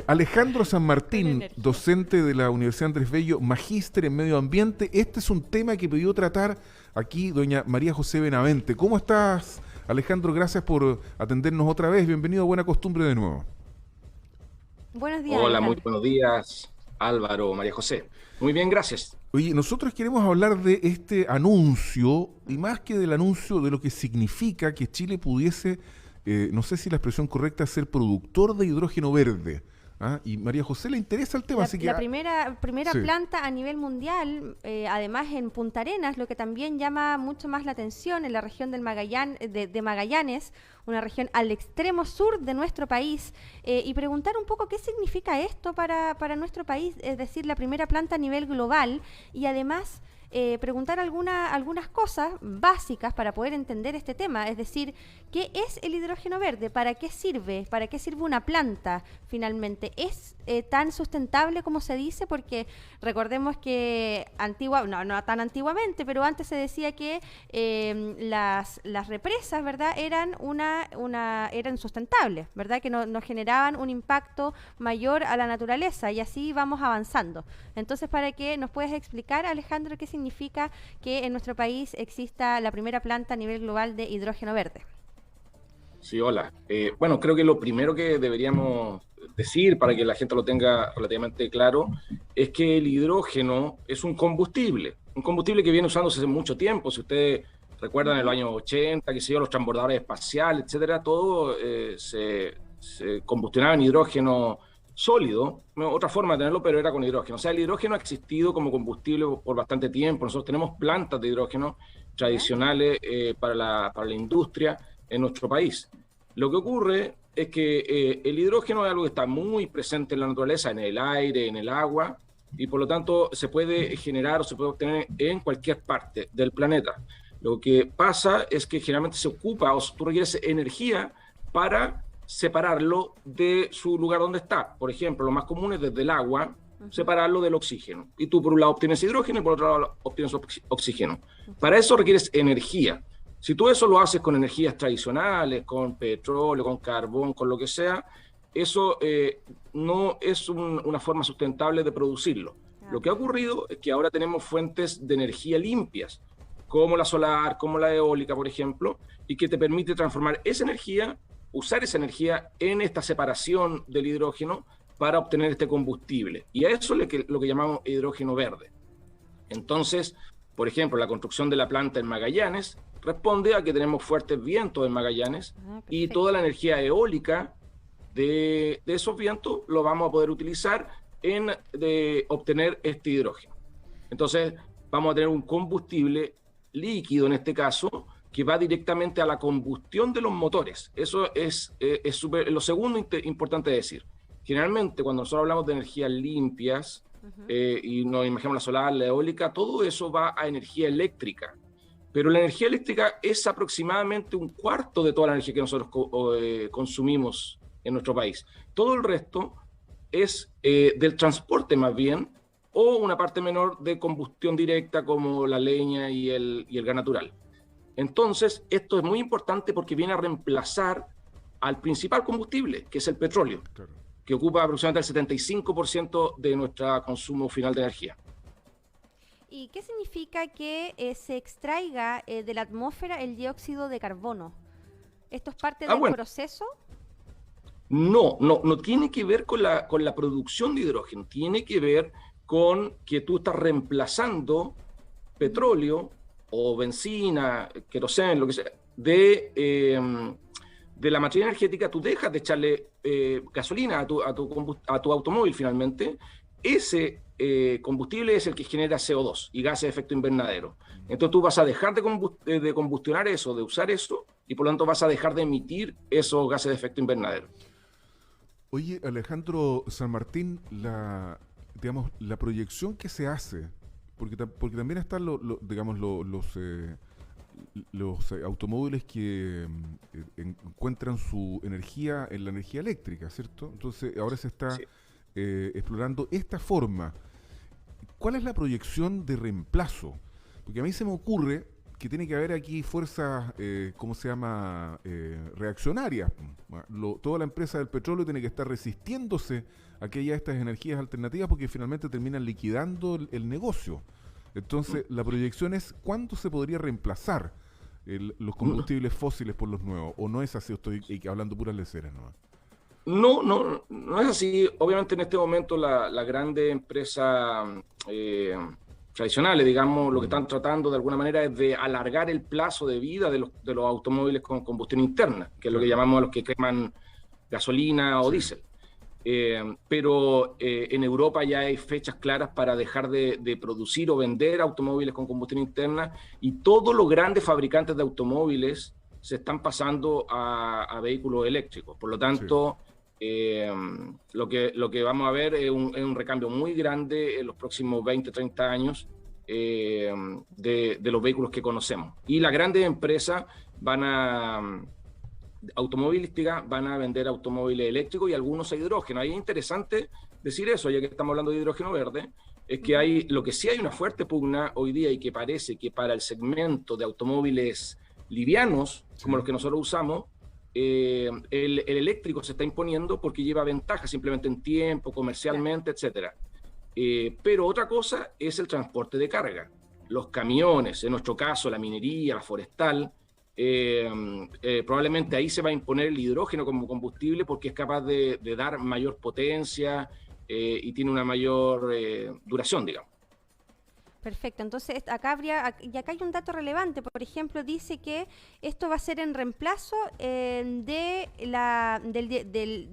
Alejandro San Martín, docente de la Universidad Andrés Bello, magíster en medio ambiente. Este es un tema que pidió tratar aquí doña María José Benavente. ¿Cómo estás, Alejandro? Gracias por atendernos otra vez. Bienvenido a Buena Costumbre de nuevo. Buenos días, Hola, muy Alejandro. buenos días, Álvaro, María José. Muy bien, gracias. Oye, nosotros queremos hablar de este anuncio, y más que del anuncio, de lo que significa que Chile pudiese, no sé si la expresión correcta es ser productor de hidrógeno verde. ¿Ah? Y María José le interesa el tema, así que... La primera Sí. planta a nivel mundial, además en Punta Arenas, lo que también llama mucho más la atención en la región del de Magallanes, una región al extremo sur de nuestro país, y preguntar un poco qué significa esto para nuestro país, es decir, la primera planta a nivel global, y además preguntar algunas cosas básicas para poder entender este tema, es decir, ¿qué es el hidrógeno verde? ¿Para qué sirve? ¿Para qué sirve una planta finalmente? ¿Es tan sustentable como se dice? Porque recordemos que no tan antiguamente, pero antes se decía que las represas, ¿verdad? Eran sustentables, ¿verdad? Que no generaban un impacto mayor a la naturaleza, y así vamos avanzando. Entonces, para que nos puedas explicar, Alejandro, qué significa que en nuestro país exista la primera planta a nivel global de hidrógeno verde. Sí, hola. Bueno, creo que lo primero que deberíamos decir para que la gente lo tenga relativamente claro es que el hidrógeno es un combustible que viene usándose hace mucho tiempo. Si ustedes recuerdan, en los años 80, qué sé yo, los transbordadores espaciales, etcétera, todo se combustionaba en hidrógeno sólido, no, otra forma de tenerlo, pero era con hidrógeno. O sea, el hidrógeno ha existido como combustible por bastante tiempo. Nosotros tenemos plantas de hidrógeno tradicionales para la industria en nuestro país. Lo que ocurre es que el hidrógeno es algo que está muy presente en la naturaleza, en el aire, en el agua, y por lo tanto se puede generar o se puede obtener en cualquier parte del planeta. Lo que pasa es que generalmente se ocupa, o tú requieres energía para separarlo de su lugar donde está. Por ejemplo, lo más común es desde el agua, separarlo del oxígeno. Y tú por un lado obtienes hidrógeno y por otro lado obtienes oxígeno. Para eso requieres energía. Si tú eso lo haces con energías tradicionales, con petróleo, con carbón, con lo que sea, eso no es una forma sustentable de producirlo. Lo que ha ocurrido es que ahora tenemos fuentes de energía limpias, como la solar, como la eólica, por ejemplo, y que te permite transformar esa energía, usar esa energía en esta separación del hidrógeno para obtener este combustible. Y a eso es lo que llamamos hidrógeno verde. Entonces, por ejemplo, la construcción de la planta en Magallanes responde a que tenemos fuertes vientos en Magallanes y toda la energía eólica de esos vientos lo vamos a poder utilizar de obtener este hidrógeno. Entonces, vamos a tener un combustible líquido en este caso que va directamente a la combustión de los motores. Eso es lo segundo importante decir. Generalmente, cuando nosotros hablamos de energías limpias, y nos imaginamos la solar, la eólica, todo eso va a energía eléctrica. Pero la energía eléctrica es aproximadamente un cuarto de toda la energía que nosotros consumimos en nuestro país. Todo el resto es del transporte más bien, o una parte menor de combustión directa como la leña y el gas natural. Entonces, esto es muy importante porque viene a reemplazar al principal combustible, que es el petróleo, claro, que ocupa aproximadamente el 75% de nuestro consumo final de energía. ¿Y qué significa que se extraiga de la atmósfera el dióxido de carbono? ¿Esto es parte del proceso? No tiene que ver con la producción de hidrógeno, tiene que ver con que tú estás reemplazando petróleo o benzina, queroseno, lo que sea, de la materia energética. Tú dejas de echarle gasolina a tu automóvil finalmente. Ese combustible es el que genera CO2 y gases de efecto invernadero. Entonces tú vas a dejar de combustionar eso, de usar eso, y por lo tanto vas a dejar de emitir esos gases de efecto invernadero. Oye, Alejandro San Martín, la proyección que se hace, porque también están los automóviles que encuentran su energía en la energía eléctrica, ¿cierto? Entonces ahora se está explorando esta forma. ¿Cuál es la proyección de reemplazo? Porque a mí se me ocurre que tiene que haber aquí fuerzas, ¿cómo se llama?, reaccionarias. Toda la empresa del petróleo tiene que estar resistiéndose a que haya estas energías alternativas porque finalmente terminan liquidando el negocio. Entonces, la proyección es cuándo se podría reemplazar los combustibles fósiles por los nuevos, o no es así, estoy hablando puras leceras, ¿no? No es así. Obviamente en este momento la grande empresa tradicionales, digamos, lo que están tratando de alguna manera es de alargar el plazo de vida de los automóviles con combustión interna, que es lo que llamamos a los que queman gasolina o diésel. Pero en Europa ya hay fechas claras para dejar de producir o vender automóviles con combustión interna, y todos los grandes fabricantes de automóviles se están pasando a vehículos eléctricos. Por lo tanto, lo que vamos a ver es un recambio muy grande en los próximos 20, 30 años de los vehículos que conocemos. Y las grandes empresas automovilísticas van a vender automóviles eléctricos y algunos a hidrógeno. Ahí es interesante decir eso, ya que estamos hablando de hidrógeno verde, es que lo que sí hay una fuerte pugna hoy día, y que parece que para el segmento de automóviles livianos, como los que nosotros usamos, el eléctrico se está imponiendo porque lleva ventaja simplemente en tiempo, comercialmente, etcétera. Pero otra cosa es el transporte de carga. Los camiones, en nuestro caso la minería, la forestal, probablemente ahí se va a imponer el hidrógeno como combustible porque es capaz de dar mayor potencia y tiene una mayor duración, digamos. Perfecto, entonces acá y acá hay un dato relevante, por ejemplo, dice que esto va a ser en reemplazo del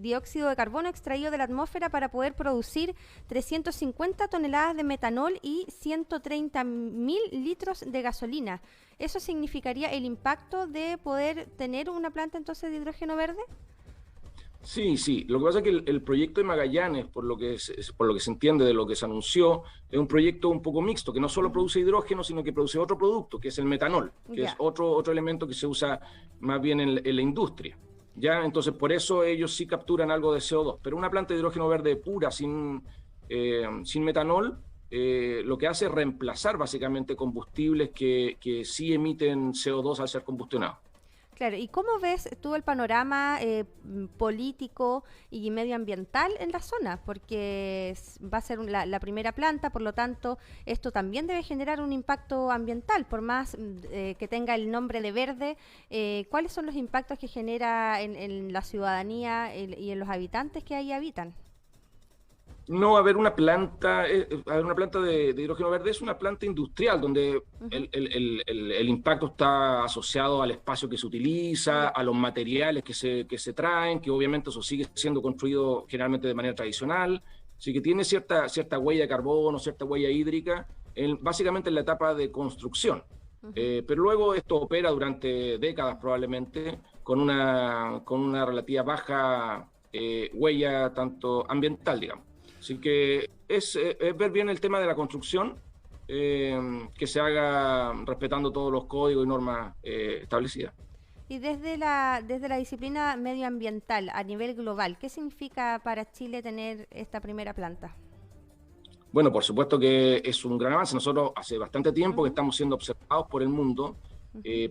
dióxido de carbono extraído de la atmósfera para poder producir 350 toneladas de metanol y 130.000 litros de gasolina. ¿Eso significaría el impacto de poder tener una planta entonces de hidrógeno verde? Sí. Lo que pasa es que el proyecto de Magallanes, por lo que se entiende de lo que se anunció, es un proyecto un poco mixto, que no solo produce hidrógeno, sino que produce otro producto, que es el metanol, que es otro elemento que se usa más bien en la industria. ¿Ya? Entonces, por eso ellos sí capturan algo de CO2. Pero una planta de hidrógeno verde pura, sin metanol, lo que hace es reemplazar básicamente combustibles que sí emiten CO2 al ser combustionados. Claro, ¿y cómo ves tú el panorama político y medioambiental en la zona? Porque va a ser la primera planta, por lo tanto, esto también debe generar un impacto ambiental, por más que tenga el nombre de verde. ¿Cuáles son los impactos que genera en la ciudadanía y en los habitantes que ahí habitan? No, haber una planta de hidrógeno verde es una planta industrial donde el impacto está asociado al espacio que se utiliza, a los materiales que se traen, que obviamente eso sigue siendo construido generalmente de manera tradicional, así que tiene cierta huella de carbono, cierta huella hídrica, básicamente en la etapa de construcción. Pero luego esto opera durante décadas probablemente con una relativa baja huella tanto ambiental, digamos. Así que es ver bien el tema de la construcción, que se haga respetando todos los códigos y normas establecidas. Y desde la disciplina medioambiental a nivel global, ¿qué significa para Chile tener esta primera planta? Bueno, por supuesto que es un gran avance. Nosotros hace bastante tiempo que estamos siendo observados por el mundo,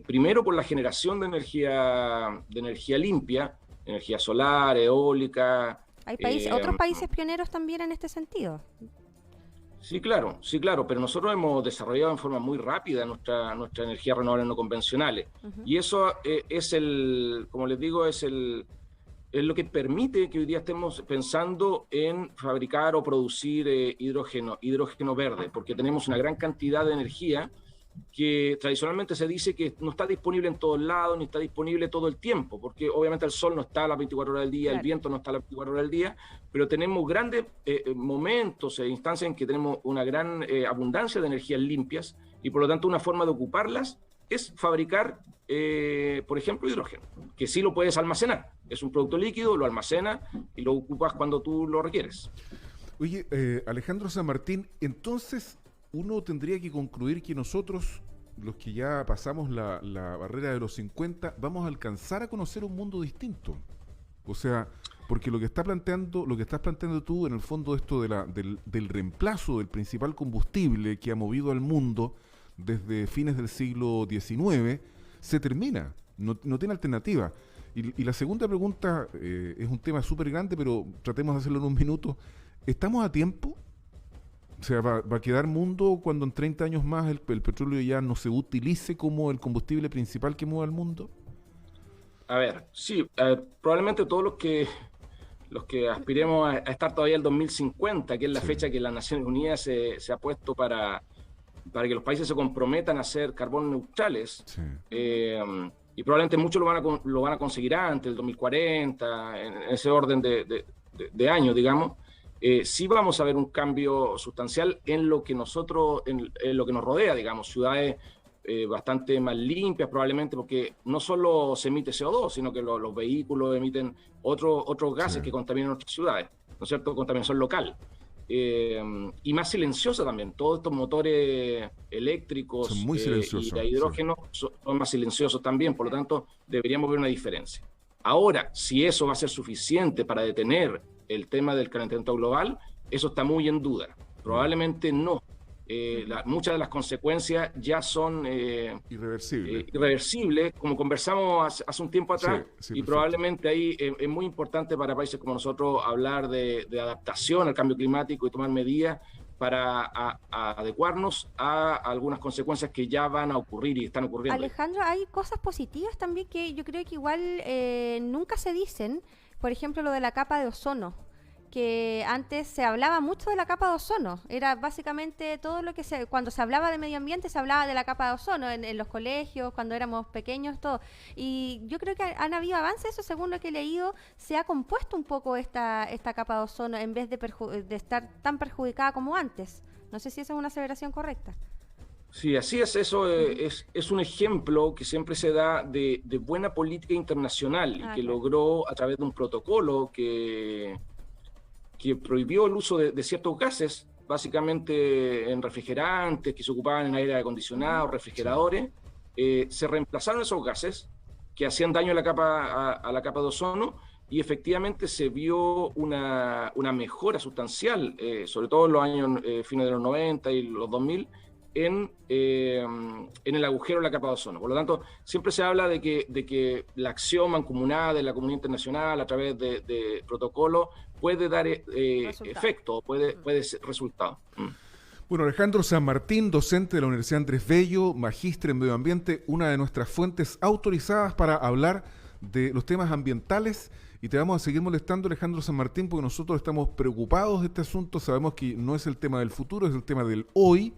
primero por la generación de energía limpia, energía solar, eólica. ¿Hay otros países pioneros también en este sentido? Sí, claro, pero nosotros hemos desarrollado en forma muy rápida nuestra energía renovable no convencionales. Y eso como les digo, es lo que permite que hoy día estemos pensando en fabricar o producir hidrógeno verde, porque tenemos una gran cantidad de energía que tradicionalmente se dice que no está disponible en todos lados, ni está disponible todo el tiempo, porque obviamente el sol no está a las 24 horas del día, claro. El viento no está a las 24 horas del día, pero tenemos grandes momentos e instancias en que tenemos una gran abundancia de energías limpias, y por lo tanto una forma de ocuparlas es fabricar, por ejemplo, hidrógeno, que sí lo puedes almacenar. Es un producto líquido, lo almacenas y lo ocupas cuando tú lo requieres. Oye, Alejandro San Martín, entonces uno tendría que concluir que nosotros, los que ya pasamos la barrera de los 50, vamos a alcanzar a conocer un mundo distinto. O sea, porque lo que estás planteando tú, en el fondo, esto del reemplazo del principal combustible que ha movido al mundo desde fines del siglo XIX, se termina, no tiene alternativa. Y la segunda pregunta es un tema súper grande, pero tratemos de hacerlo en un minuto. ¿Estamos a tiempo? O sea, ¿va a quedar mundo cuando en 30 años más el petróleo ya no se utilice como el combustible principal que mueve al mundo? A ver, sí, probablemente todos los que aspiremos a estar todavía el 2050, que es la fecha que las Naciones Unidas se ha puesto para que los países se comprometan a ser carbono neutrales, Sí. Y probablemente muchos lo van a conseguir antes, el 2040, en ese orden de años, digamos. Sí vamos a ver un cambio sustancial en lo que en lo que nos rodea, digamos, ciudades bastante más limpias probablemente, porque no solo se emite CO2, sino que los vehículos emiten otros gases Sí. que contaminan nuestras ciudades, ¿no es cierto? Contaminación local. Y más silenciosa también. Todos estos motores eléctricos Son muy silenciosos, y de hidrógeno son más silenciosos también, por lo tanto deberíamos ver una diferencia. Ahora, si eso va a ser suficiente para detener el tema del calentamiento global, eso está muy en duda. Probablemente no. Muchas de las consecuencias ya son Irreversible. irreversibles, como conversamos hace un tiempo atrás, Sí, y perfecto. probablemente ahí es muy importante para países como nosotros hablar de adaptación al cambio climático y tomar medidas para adecuarnos a algunas consecuencias que ya van a ocurrir y están ocurriendo. Alejandro, hay cosas positivas también que yo creo que igual nunca se dicen. Por ejemplo, lo de la capa de ozono, que antes se hablaba mucho de la capa de ozono. Era básicamente todo lo que cuando se hablaba de medio ambiente se hablaba de la capa de ozono en los colegios, cuando éramos pequeños, todo. Y yo creo que han habido avances, eso según lo que he leído, se ha compuesto un poco esta capa de ozono en vez de estar tan perjudicada como antes. No sé si esa es una aseveración correcta. Sí, así es. Eso es un ejemplo que siempre se da de buena política internacional y que Claro. logró a través de un protocolo que prohibió el uso de ciertos gases, básicamente en refrigerantes que se ocupaban en aire acondicionado, refrigeradores. Se reemplazaron esos gases que hacían daño a la capa de ozono, y efectivamente se vio una mejora sustancial, sobre todo en los años fines de los 90 y los 2000, en el agujero de la capa de ozono. Por lo tanto, siempre se habla de que la acción mancomunada de la comunidad internacional a través de protocolos puede dar efecto, puede ser resultado. Bueno, Alejandro San Martín, docente de la Universidad Andrés Bello, magíster en medio ambiente, una de nuestras fuentes autorizadas para hablar de los temas ambientales, y te vamos a seguir molestando, Alejandro San Martín, porque nosotros estamos preocupados de este asunto, sabemos que no es el tema del futuro, es el tema del hoy,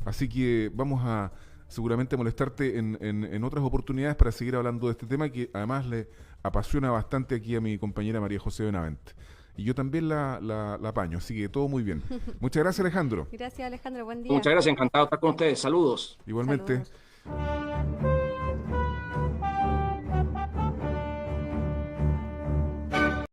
así que vamos a seguramente molestarte en otras oportunidades para seguir hablando de este tema que además le apasiona bastante aquí a mi compañera María José Benavente. Y yo también la apaño, así que todo muy bien. Muchas gracias, Alejandro. Gracias, Alejandro. Buen día. Muchas gracias, encantado de estar con ustedes. Saludos. Igualmente. Saludos.